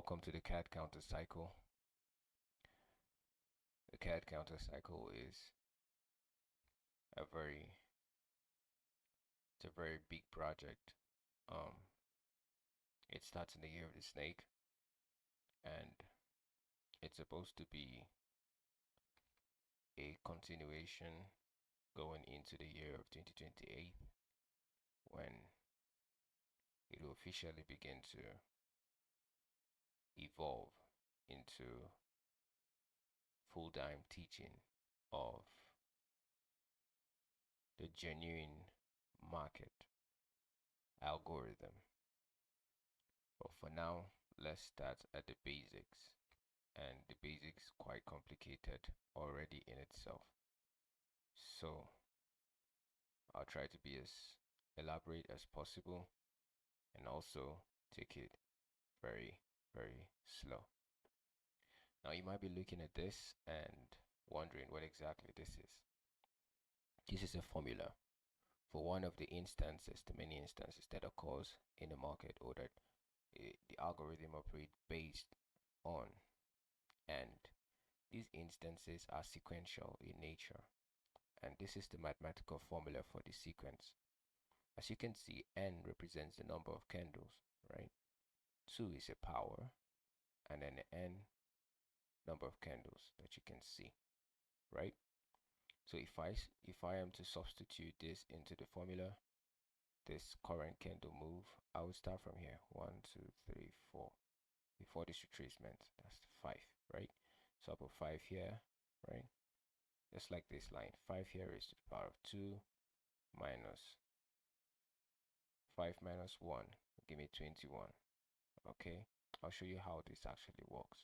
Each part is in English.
Welcome to the cat counter cycle. The cat counter cycle is a very it's a very big project. It starts in the year of the snake, and it's supposed to be a continuation going into the year of 2028, when it will officially begin to evolve into full-time teaching of the genuine market algorithm. But for now, let's start at the basics, and the basics quite complicated already in itself. So I'll try to be as elaborate as possible and also take it very, very slow. Now you might be looking at this and wondering what exactly this is. This is a formula for one of the instances, the many instances that occurs in the market, or that the algorithm operates based on, and these instances are sequential in nature, and this is the mathematical formula for the sequence. As you can see, n represents the number of candles, right? 2 is a power, and then the n number of candles that you can see, right? So if I am to substitute this into the formula, this current candle move, I will start from here. 1, 2, 3, 4. Before this retracement, that's 5, right? So I'll put 5 here, right? Just like this line. 5 here is to the power of 2 minus 5 minus 1. Give me 21. Okay? I'll show you how this actually works.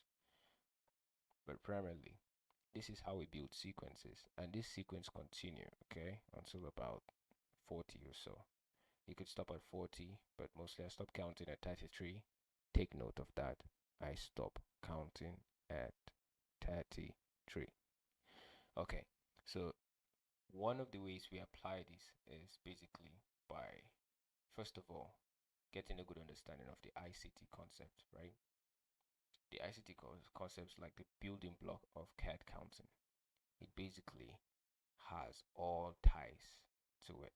But primarily, this is how we build sequences, and this sequence continue, okay, until about 40 or so. You could stop at 40, but mostly I stop counting at 33. Take note of that. I stop counting at 33. Okay, so one of the ways we apply this is basically by, first of all, getting a good understanding of the ICT concept, right? The ICT concepts like the building block of cat counting. It basically has all ties to it.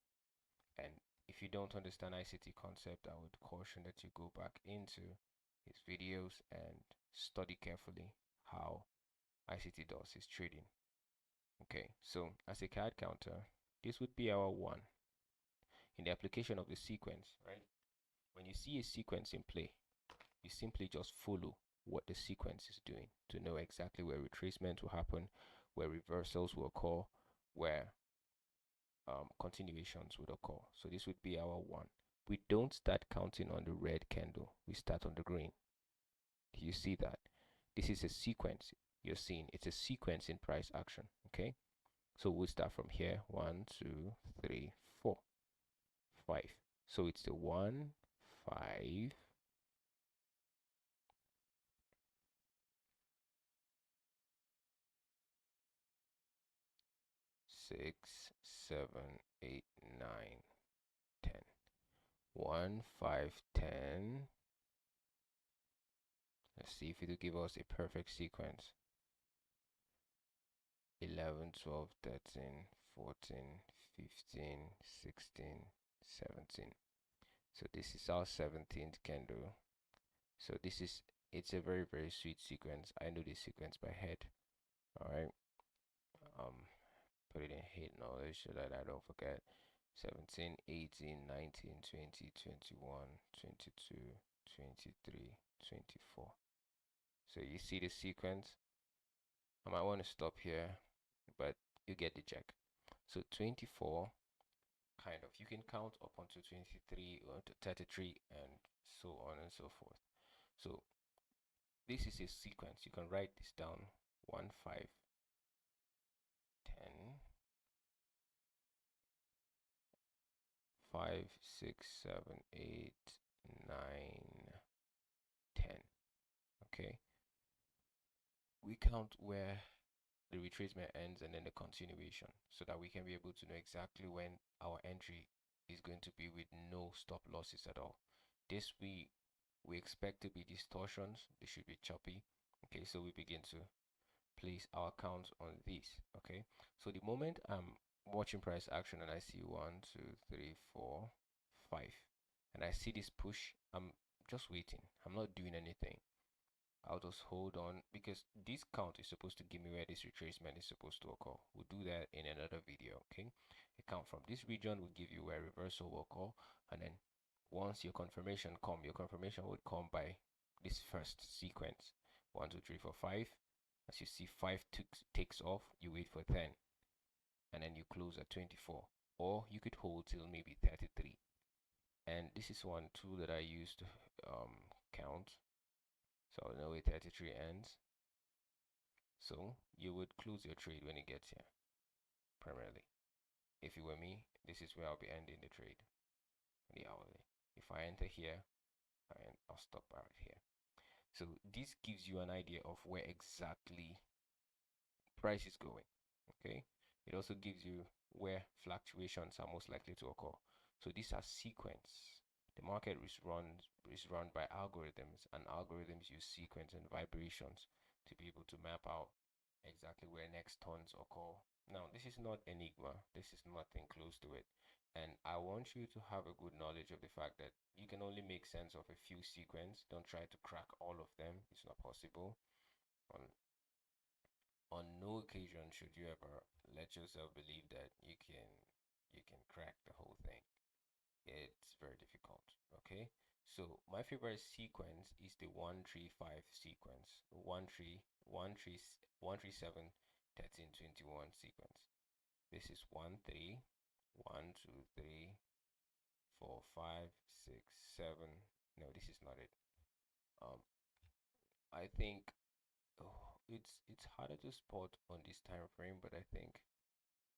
And if you don't understand ICT concept, I would caution that you go back into his videos and study carefully how ICT does its trading. Okay, so as a cat counter, this would be our 1. In the application of the sequence, right? When you see a sequence in play, you simply just follow what the sequence is doing to know exactly where retracement will happen, where reversals will occur, where continuations would occur. So this would be our 1. We don't start counting on the red candle. We start on the green. Do you see that? This is a sequence you're seeing. It's a sequence in price action. Okay. So we'll start from here. 1, 2, 3, 4, 5. So it's the 1, 5, 6, 7, 8, 9, 10. 1, 5, 10. Let's see if it will give us a perfect sequence. 11, 12, 13, 14, 15, 16, 17. So this is our 17th candle. So it's a very, very sweet sequence. I know this sequence by head. All right. Put it in head knowledge so that I don't forget. 17, 18, 19, 20, 21, 22, 23, 24. So you see the sequence. I might want to stop here, but you get the check. So 24, kind of, you can count up until 23 or to 33 and so on and so forth. So this is a sequence. You can write this down. 1, 5, 10, 5, 6, 7, 8, 9, 10. Okay. We count where the retracement ends and then the continuation, so that we can be able to know exactly when our entry is going to be with no stop losses at all. This we we expect to be distortions. They should be choppy. Okay, so we begin to place our counts on this. Okay, so the moment I'm watching price action and I see 1, 2, 3, 4, 5, and I see this push, I'm just waiting. I'm not doing anything. I'll just hold on because this count is supposed to give me where this retracement is supposed to occur. We'll do that in another video. Okay, a count from this region will give you where reversal will occur, and then once your confirmation would come by this first sequence: 1, 2, 3, 4, 5. As you see, 5 takes off, you wait for 10, and then you close at 24, or you could hold till maybe 33. And this is one tool that I use to count, so I know where 33 ends. So you would close your trade when it gets here. Primarily, if you were me, this is where I'll be ending the trade, the hourly. If I enter here, I'll stop right here. So this gives you an idea of where exactly price is going. Okay, it also gives you where fluctuations are most likely to occur. So these are sequence. The market is run by algorithms, and algorithms use sequence and vibrations to be able to map out exactly where next turns occur. Now, this is not enigma. This is nothing close to it. And I want you to have a good knowledge of the fact that you can only make sense of a few sequence. Don't try to crack all of them. It's not possible. On no occasion should you ever let yourself believe that you can crack the whole thing. It's very difficult. Okay, so my favorite sequence is the 135 sequence, 137 13 21 sequence. This is 1 3 1 2 3 4 5 6 7. No, this is not it. I think, oh, it's harder to spot on this time frame, but I think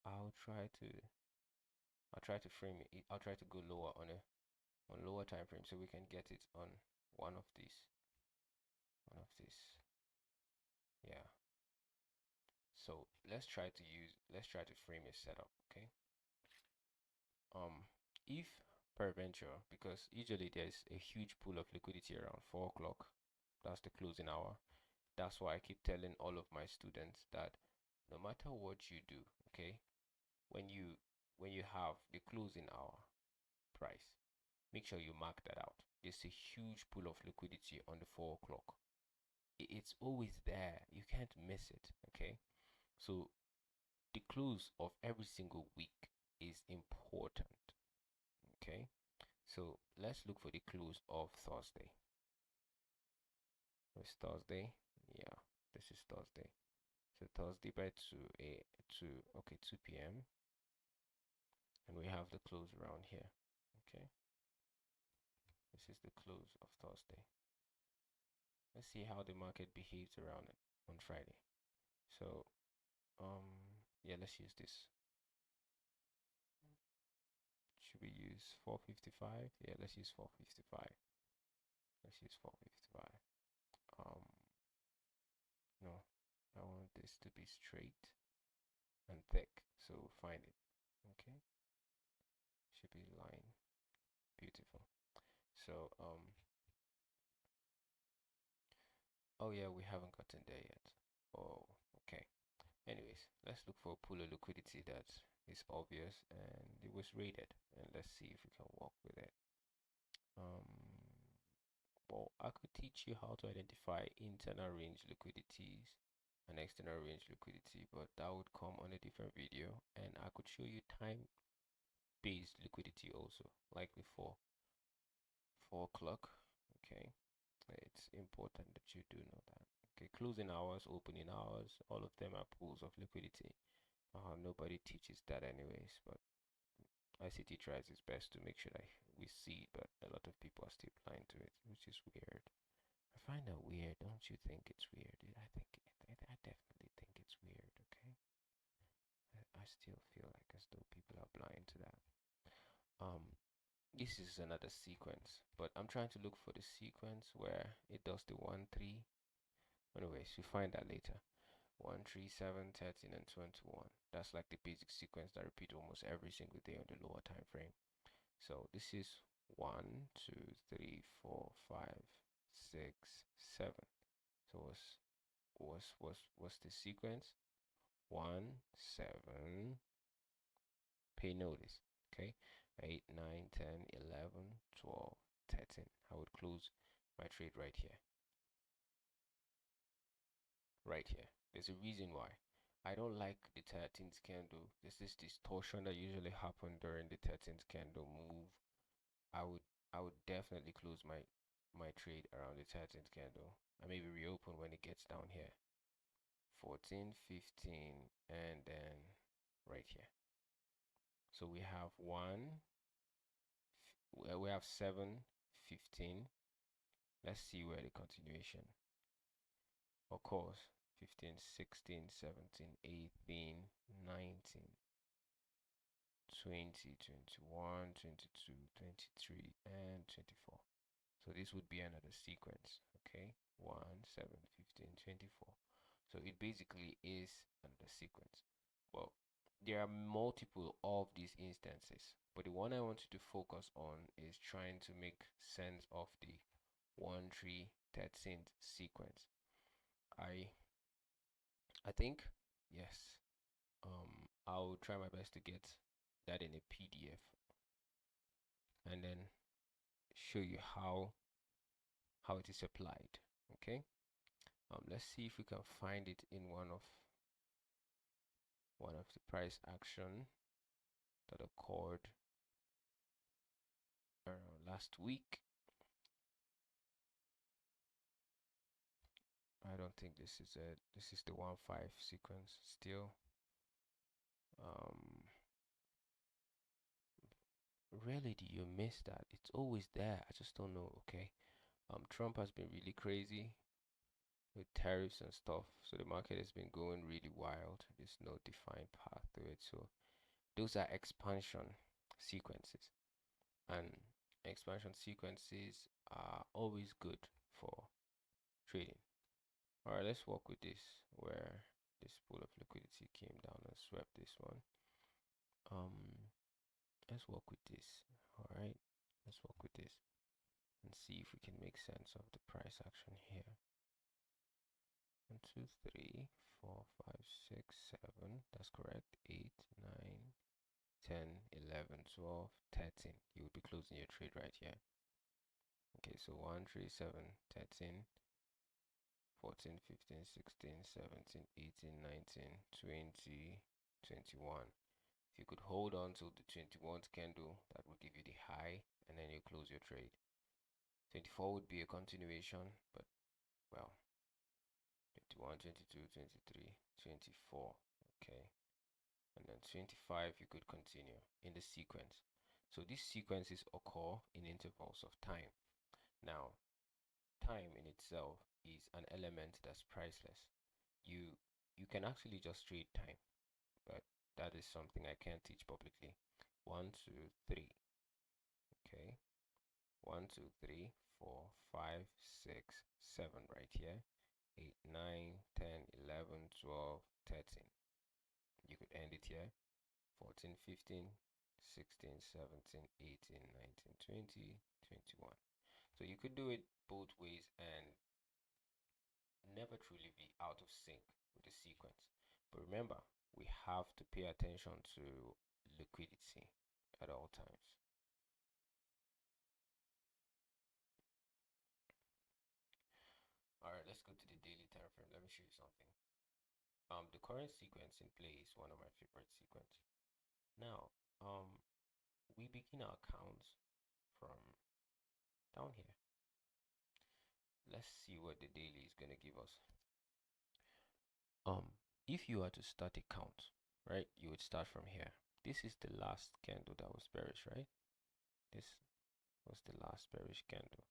I'll try to I'll try to frame it. I'll try to go lower on lower time frame so we can get it on one of these. Yeah. So let's try to frame a setup. Okay. If peradventure, because usually there's a huge pool of liquidity around 4 o'clock, that's the closing hour. That's why I keep telling all of my students that no matter what you do, okay, when you have the closing hour price, make sure you mark that out. There's a huge pool of liquidity on the 4 o'clock. It's always there. You can't miss it. Okay. So the close of every single week is important. Okay. So let's look for the close of Thursday. It's Thursday. Yeah, this is Thursday. So Thursday by 2 p.m. and we have the close around here. Okay. This is the close of Thursday. Let's see how the market behaves around it on Friday. So yeah, let's use this. Should we use 455? Yeah, let's use 455. Let's use 455. No, I want this to be straight and thick, so find it. Okay, should be line. Beautiful. So oh yeah, we haven't gotten there yet. Oh, okay. Anyways, let's look for a pool of liquidity that is obvious and it was rated, and let's see if we can work with it. Well, I could teach you how to identify internal range liquidities and external range liquidity, but that would come on a different video, and I could show you time-based liquidity also, like before 4 o'clock. Okay, it's important that you do know that. Okay, closing hours, opening hours, all of them are pools of liquidity. Nobody teaches that anyways, but ICT tries its best to make sure that we see it, but a lot of people are still blind to it, which is weird. I find that weird. Don't you think it's weird? I definitely think it's weird. Okay, I still feel like as though people are blind to that. Um, this is another sequence, but I'm trying to look for the sequence where it does the 1 3. Anyways, we find that later. 1 3 7 13 and 21. That's like the basic sequence that repeat almost every single day on the lower time frame. So this is 1, 2, 3, 4, 5, 6, 7. So what's the sequence? 1, 7. Pay notice. Okay, 8, 9, 10, 11, 12, 13. I would close my trade right here. Right here. There's a reason why. I don't like the 13th candle. There's this distortion that usually happen during the 13th candle move. I would definitely close my trade around the 13th candle. I maybe reopen when it gets down here. 14, 15, and then right here. So we have we have 7, 15. Let's see where the continuation. Of course, 15, 16, 17, 18, 19, 20, 21, 22, 23, and 24. So this would be another sequence, okay? 1, 7, 15, 24. So it basically is another sequence. Well, there are multiple of these instances, but the one I want you to focus on is trying to make sense of the 1, 3, 13th sequence. I think, yes, I'll try my best to get that in a PDF and then show you how it is applied. Okay, let's see if we can find it in one of the price action that occurred last week. I don't think this is it. This is the 1-5 sequence still. Rarely do you miss that. It's always there. I just don't know. Okay. Trump has been really crazy with tariffs and stuff, so the market has been going really wild. There's no defined path to it. So those are expansion sequences, and expansion sequences are always good for trading. All right, let's work with this where this pool of liquidity came down and swept this one. Let's work with this. All right, let's work with this and see if we can make sense of the price action here. 1, 2, 3, 4, 5, 6, 7. That's correct. 8, 9, 10, 11, 12, 13. You would be closing your trade right here. Okay, so 1, 3, 7, 13, 14, 15, 16, 17, 18, 19, 20, 21. If you could hold on till the 21st candle, that would give you the high, and then you close your trade. 24 would be a continuation, but well, 21, 22, 23, 24. Okay, and then 25 you could continue in the sequence. So these sequences occur in intervals of time. Now, time in itself is an element that's priceless. You can actually just trade time, but that is something I can't teach publicly. 1, 2, 3. Okay, 1, 2, 3, 4, 5, 6, 7 right here. 8, 9, 10, 11, 12, 13. You could end it here. 14, 15, 16, 17, 18, 19, 20, 21. So you could do it both ways and never truly be out of sync with the sequence. But remember, we have to pay attention to liquidity at all times. All right, let's go to the daily time frame. Let me show you something. The current sequence in play is one of my favorite sequence. Now, we begin our counts from down here. Let's see what the daily is gonna give us. If you are to start a count, right, you would start from here. This is the last candle that was bearish, right? This was the last bearish candle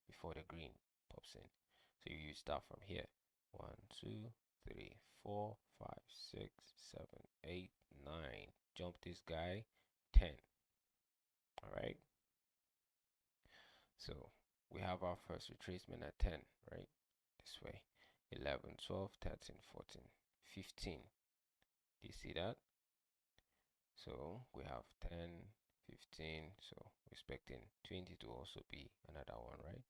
before the green pops in. So you start from here. 1, 2, 3, 4, 5, 6, 7, 8, 9. Jump this guy, 10. All right. So we have our first retracement at 10, right? This way. 11, 12, 13, 14, 15. Do you see that? So we have 10, 15. So we're expecting 20 to also be another one, right?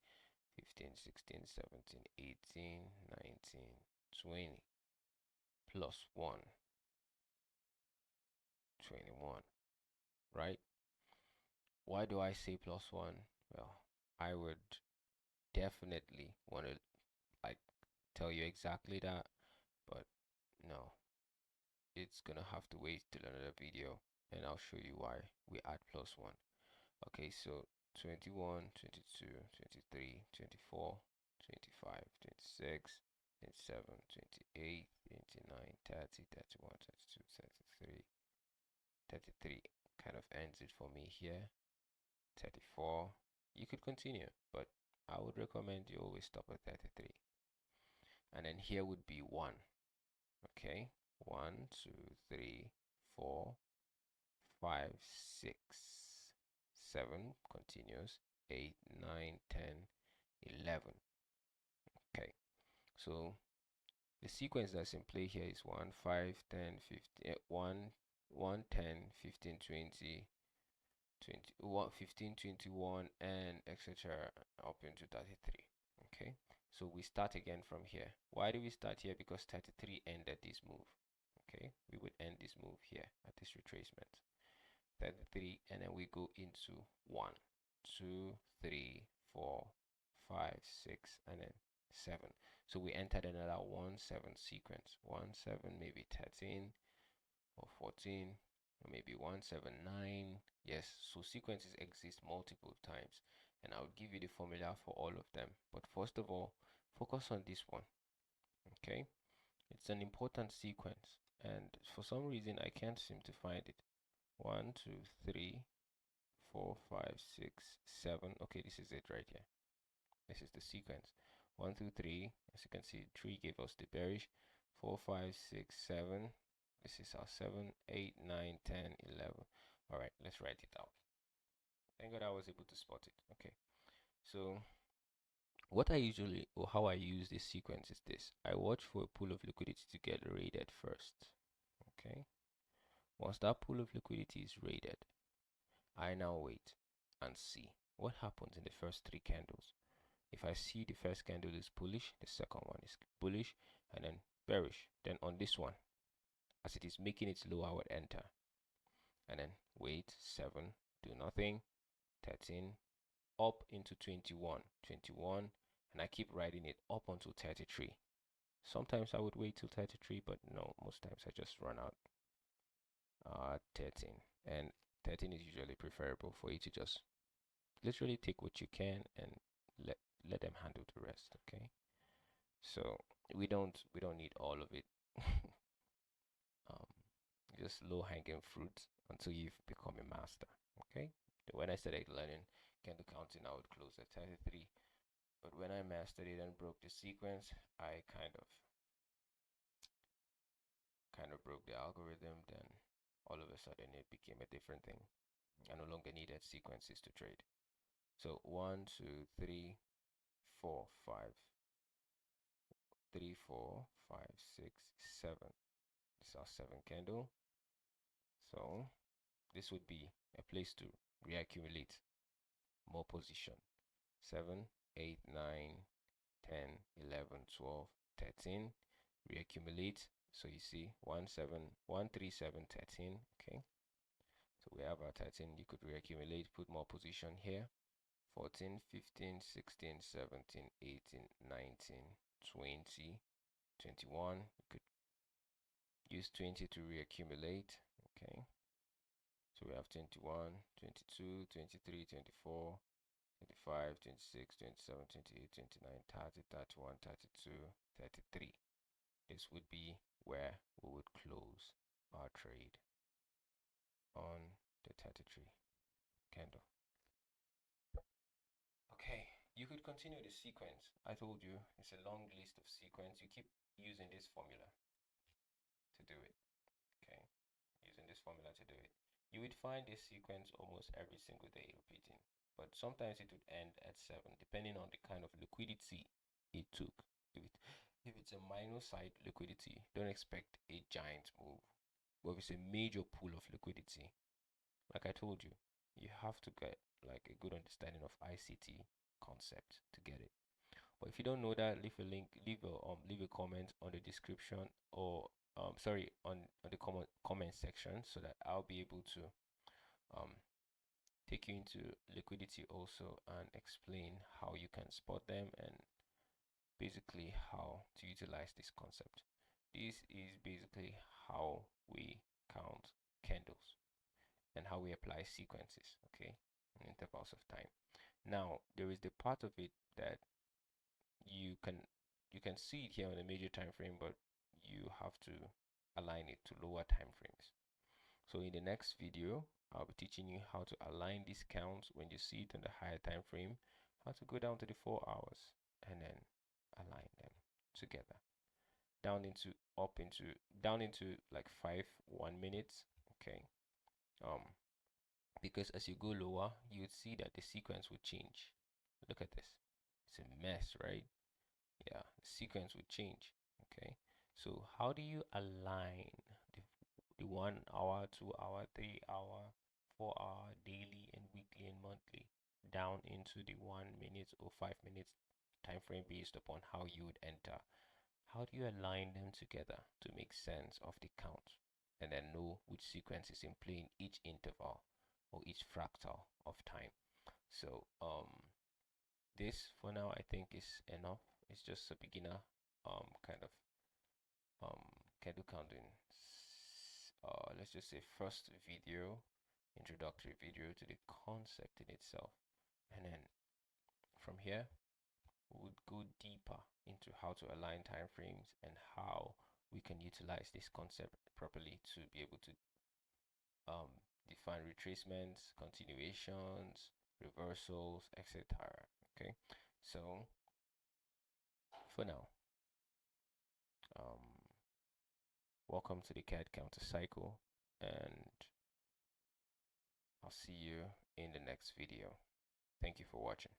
15, 16, 17, 18, 19, 20 plus 1, 21, right? Why do I say plus 1? Well, I would definitely want to like tell you exactly that, but no, it's gonna have to wait till another video and I'll show you why we add plus 1. Okay, so 21, 22, 23, 24, 25, 26, 27, 28, 29, 30, 31, 32, 33, 33 kind of ends it for me here. 34. You could continue, but I would recommend you always stop at 33. And then here would be 1. Okay, 1, 2, 3, 4, 5, 6, 7 continues, 8, 9, 10, 11. Okay, so the sequence that's in play here is 1, 5, 10, 15, 1, 1, 10, 15, 20, 20, 15, 21, and etc. up into 33. Okay, so we start again from here. Why do we start here? Because 33 ended this move. Okay, we would end this move here at this retracement. 33, and then we go into 1, 2, 3, 4, 5, 6, and then 7. So we entered another 1, 7 sequence. 1, 7, maybe 13 or 14, or maybe 1, 7, 9. Yes, so sequences exist multiple times, and I'll give you the formula for all of them. But first of all, focus on this one. Okay, it's an important sequence, and for some reason I can't seem to find it. 1, 2, 3, 4, 5, 6, 7. Okay, this is it right here. This is the sequence. 1, 2, 3. As you can see, 3 gave us the bearish. 4, 5, 6, 7. This is our 7, 8, 9, 10, 11. All right, let's write it out. Thank God I was able to spot it. Okay, so what I usually, or how I use this sequence is this. I watch for a pool of liquidity to get raided first. Okay, once that pool of liquidity is raided, I now wait and see what happens in the first 3 candles. If I see the first candle is bullish, the second one is bullish, and then bearish, then on this one, as it is making its low, I would enter. And then wait, 7, do nothing, 13, up into 21, 21, and I keep riding it up until 33. Sometimes I would wait till 33, but no, most times I just run out. 13, and 13 is usually preferable for you to just literally take what you can and let them handle the rest. Okay, so we don't need all of it. um, just low hanging fruit until you've become a master. Okay, when I started learning candle counting, I would close at 33, but when I mastered it and broke the sequence, I kind of broke the algorithm. Then all of a sudden it became a different thing. I no longer needed sequences to trade. So 1, 2, 3, 4, 5, 3, 4, 5, 6, 7. This is our 7 candle. So this would be a place to reaccumulate more position. 7, 8, 9, 10, 11, 12, 13. Reaccumulate. So you see 1, 7, 1, 3, 7, 13. Okay. So we have our 13. You could reaccumulate, put more position here. 14, 15, 16, 17, 18, 19, 20, 21. You could use 20 to reaccumulate. Okay. So we have 21, 22, 23, 24, 25, 26, 27, 28, 29, 30, 31, 32, 33. This would be where we would close our trade on the 33 candle. Okay, you could continue the sequence. I told you it's a long list of sequence. You keep using this formula to do it. Okay, using this formula to do it. You would find this sequence almost every single day repeating, but sometimes it would end at 7 depending on the kind of liquidity it took. If it's a minor side liquidity, don't expect a giant move. But if it's a major pool of liquidity, like I told you, you have to get like a good understanding of ICT concept to get it. But if you don't know that, leave a link, leave a comment on the description, or sorry, on the comment section, so that I'll be able to um take you into liquidity also and explain how you can spot them and basically how to utilize this concept. This is basically how we count candles and how we apply sequences, okay, in intervals of time. Now, there is the part of it that you can you can see it here on the major time frame, but you have to align it to lower time frames. So in the next video, I'll be teaching you how to align these counts when you see it on the higher time frame, how to go down to the 4 hours and then align them together. Down into up into down into like 1 minutes. Okay. Um because as you go lower, you would see that the sequence would change. Look at this. It's a mess, right? Yeah, the sequence would change. Okay. So how do you align the, the 1 hour, 2 hour, 3 hour, 4 hour, daily and weekly and monthly down into the 1 minute or 5 minutes time frame based upon how you would enter? How do you align them together to make sense of the count and then know which sequence is in play in each interval or each fractal of time? So this for now I think is enough. It's just a beginner kind of um candle counting let's just say first video, introductory video to the concept in itself, and then from here we would go deeper into how to align time frames and how we can utilize this concept properly to be able to um, define retracements, continuations, reversals, etc. Okay, so for now, um, welcome to the CAD counter cycle, and I'll see you in the next video. Thank you for watching.